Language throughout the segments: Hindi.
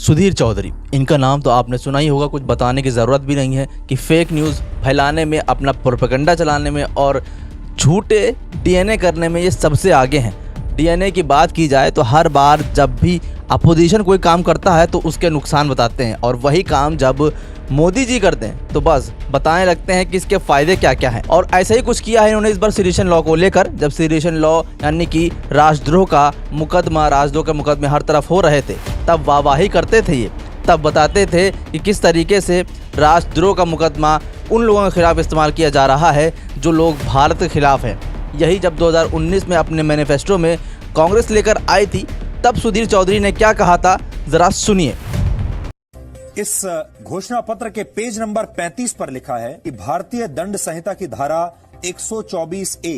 सुधीर चौधरी, इनका नाम तो आपने सुना ही होगा, कुछ बताने की ज़रूरत भी नहीं है कि फेक न्यूज़ फैलाने में, अपना प्रोपेगेंडा चलाने में और झूठे डीएनए करने में ये सबसे आगे हैं। डीएनए की बात की जाए तो हर बार जब भी अपोजिशन कोई काम करता है तो उसके नुकसान बताते हैं, और वही काम जब मोदी जी करते हैं तो बस बताने लगते हैं कि इसके फ़ायदे क्या क्या हैं। और ऐसा ही कुछ किया है इन्होंने इस बार सेडिशन लॉ को लेकर। जब सेडिशन लॉ यानी कि राजद्रोह का मुकदमे हर तरफ हो रहे थे, तब वाहवाही करते थे ये, तब बताते थे कि किस तरीके से राजद्रोह का मुकदमा उन लोगों के खिलाफ इस्तेमाल किया जा रहा है जो लोग भारत के खिलाफ हैं। यही जब 2019 में अपने मैनिफेस्टो में कांग्रेस लेकर आई थी, तब सुधीर चौधरी ने क्या कहा था, जरा सुनिए। इस घोषणा पत्र के पेज नंबर 35 पर लिखा है कि भारतीय दंड संहिता की धारा 124A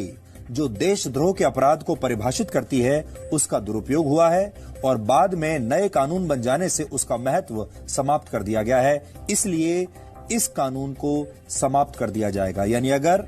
जो देशद्रोह के अपराध को परिभाषित करती है, उसका दुरुपयोग हुआ है और बाद में नए कानून बन जाने से उसका महत्व समाप्त कर दिया गया है। इसलिए इस कानून को समाप्त कर दिया जाएगा। यानी अगर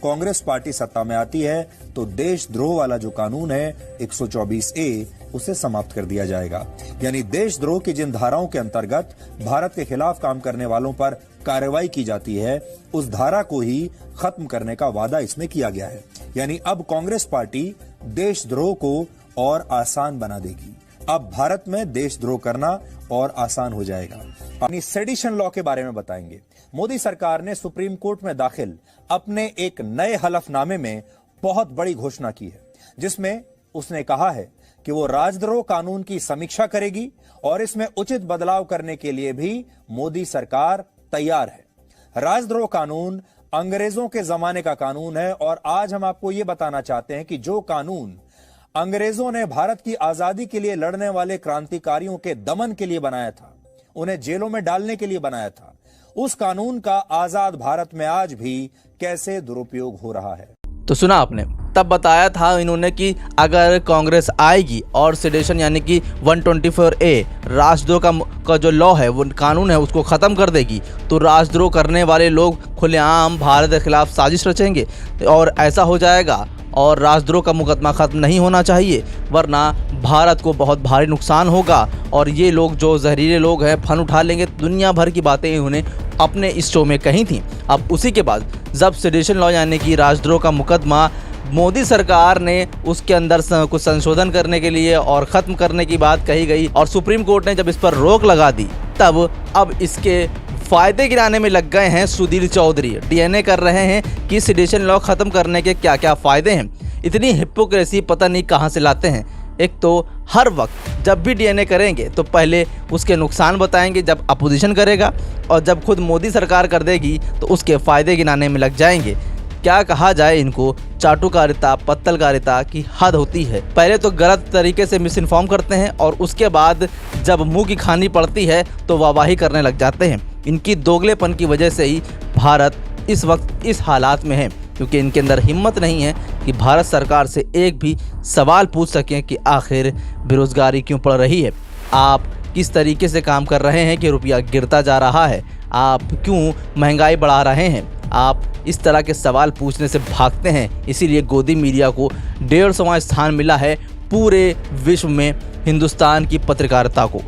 कांग्रेस पार्टी सत्ता में आती है तो देशद्रोह वाला जो कानून है 124A उसे समाप्त कर दिया जाएगा। यानी देशद्रोह की जिन धाराओं के अंतर्गत भारत के खिलाफ काम करने वालों पर कार्रवाई की जाती है, उस धारा को ही खत्म करने का वादा इसमें किया गया है। यानी अब कांग्रेस पार्टी देशद्रोह को और आसान बना देगी। अब भारत में देशद्रोह करना और आसान हो जाएगा। अपनी सेडिशन लॉ के बारे में बताएंगे। मोदी सरकार ने सुप्रीम कोर्ट में दाखिल अपने एक नए हलफनामे में बहुत बड़ी घोषणा की है, जिसमें उसने कहा है कि वो राजद्रोह कानून की समीक्षा करेगी और इसमें उचित बदलाव करने के लिए भी मोदी सरकार तैयार है। राजद्रोह कानून अंग्रेजों के जमाने का कानून है और आज हम आपको ये बताना चाहते हैं कि जो कानून अंग्रेजों ने भारत की आजादी के लिए लड़ने वाले क्रांतिकारियों के दमन के लिए बनाया था, उन्हें जेलों में डालने के लिए बनाया था, उस कानून का आजाद भारत में आज भी कैसे दुरुपयोग हो रहा है। तो सुना आपने, तब बताया था इन्होंने कि अगर कांग्रेस आएगी और सेडिशन यानी कि 124A राजद्रोह का जो लॉ है, वो कानून है, उसको ख़त्म कर देगी, तो राजद्रोह करने वाले लोग खुलेआम भारत के खिलाफ साजिश रचेंगे और ऐसा हो जाएगा। और राजद्रोह का मुकदमा ख़त्म नहीं होना चाहिए, वरना भारत को बहुत भारी नुकसान होगा और ये लोग जो जहरीले लोग हैं फन उठा लेंगे। दुनिया भर की बातें इन्होंने अपने इस शो में कही थी। अब उसी के बाद जब सेडिशन लॉ यानी कि राजद्रोह का मुकदमा मोदी सरकार ने उसके अंदर कुछ संशोधन करने के लिए और ख़त्म करने की बात कही गई और सुप्रीम कोर्ट ने जब इस पर रोक लगा दी, तब अब इसके फ़ायदे गिनाने में लग गए हैं सुधीर चौधरी। डीएनए कर रहे हैं कि सेडिशन लॉ ख़त्म करने के क्या क्या फ़ायदे हैं। इतनी हिपोक्रेसी पता नहीं कहाँ से लाते हैं। एक तो हर वक्त जब भी डीएनए करेंगे तो पहले उसके नुकसान बताएंगे जब अपोजिशन करेगा, और जब खुद मोदी सरकार कर देगी तो उसके फ़ायदे गिनाने में लग जाएंगे। क्या कहा जाए इनको, चाटुकारिता, पत्तलकारिता की हद होती है। पहले तो गलत तरीके से मिस इन्फॉर्म करते हैं और उसके बाद जब मुंह की खानी पड़ती है तो वाहवाही करने लग जाते हैं। इनकी दोगलेपन की वजह से ही भारत इस वक्त इस हालात में है, क्योंकि इनके अंदर हिम्मत नहीं है कि भारत सरकार से एक भी सवाल पूछ सकें कि आखिर बेरोज़गारी क्यों बढ़ रही है, आप किस तरीके से काम कर रहे हैं कि रुपया गिरता जा रहा है, आप क्यों महंगाई बढ़ा रहे हैं। आप इस तरह के सवाल पूछने से भागते हैं। इसीलिए गोदी मीडिया को 150वां स्थान मिला है पूरे विश्व में हिंदुस्तान की पत्रकारिता को।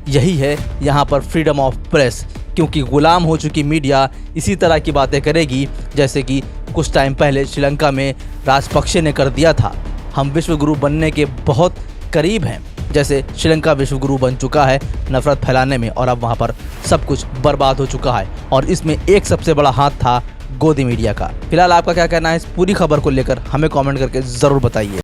यही है यहाँ पर फ्रीडम ऑफ प्रेस, क्योंकि गुलाम हो चुकी मीडिया इसी तरह की बातें करेगी जैसे कि कुछ टाइम पहले श्रीलंका में राजपक्षे ने कर दिया था। हम विश्व गुरु बनने के बहुत करीब हैं, जैसे श्रीलंका विश्व गुरु बन चुका है नफरत फैलाने में, और अब वहाँ पर सब कुछ बर्बाद हो चुका है। और इसमें एक सबसे बड़ा हाथ था गोदी मीडिया का। फिलहाल आपका क्या कहना है इस पूरी खबर को लेकर, हमें कमेंट करके ज़रूर बताइए।